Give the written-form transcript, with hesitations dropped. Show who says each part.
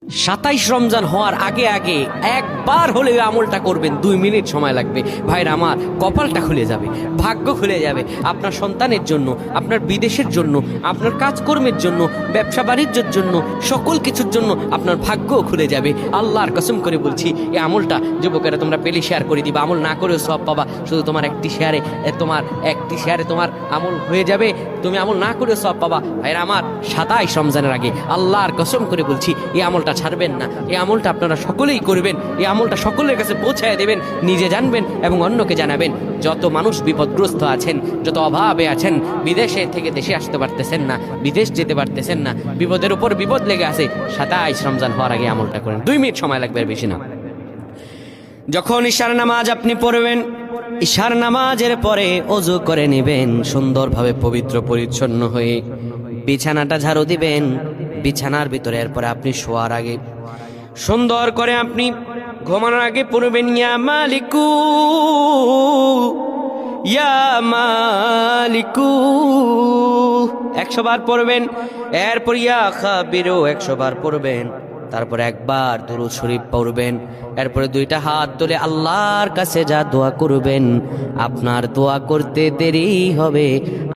Speaker 1: 27 রমজান হওয়ার আগে আগে একবার হলে আমলটা করবেন, 2 মিনিট সময় লাগবে। ভাইরা আমার, কপালটা খুলে যাবে, ভাগ্য খুলে যাবে। আপনার সন্তানের জন্য, আপনার বিদেশের জন্য, আপনার কাজকর্মের জন্য, ব্যবসা বাণিজ্যের জন্য, সকল কিছুর জন্য আপনার ভাগ্যও খুলে যাবে। আল্লাহর কসম করে বলছি, এই আমলটা যুবকেরা তোমরা পেলে শেয়ার করে দিবা। আমল না করেও সব পাবা, শুধু তোমার একটি শেয়ারে তোমার আমল হয়ে যাবে। তুমি আমল না করেও সব পাবা। ভাইরা আমার, 27 রমজানের আগে আল্লাহর কসম করে বলছি, এই আমলটা ছাড়বেন না। এই আমলটা আপনারা সকলেই করবেন, এই আমলটা সকলের কাছে পৌঁছায় দেবেন, নিজে জানবেন এবং অন্যকে জানাবেন। যত মানুষ বিপদগ্রস্ত আছেন, যত অভাবে আছেন, বিদেশে থেকে দেশে আসতে পারতেছেন না, বিদেশ যেতে পারতেছেন না, বিপদের উপর বিপদ লেগে আছে, 27 রমজান হওয়ার আগে আমলটা করেন। 2 মিনিট সময় লাগবে, আর বেশি না। যখন ঈশার নামাজ আপনি পড়বেন, ঈশার নামাজের পরে ওযু করে নেবেন, সুন্দরভাবে পবিত্র পরিচ্ছন্ন হয়ে বিছানাটা ঝাড়ু দিবেন। বিছানার ভিতরে এরপরে আপনি শোয়ার আগে সুন্দর করে আপনি ঘুমানোর আগে পড়বেন, ইয়া মালিকু ইয়া মালিকু 100 বার পড়বেন। এরপর ইয়া খাবিরু 100 বার পড়বেন। তারপর একবার দুরূদ শরীফ পড়বেন। এরপরে 2টা হাত তুলে আল্লাহর কাছে যা দোয়া করবেন, আপনার দোয়া করতে দেরি হবে।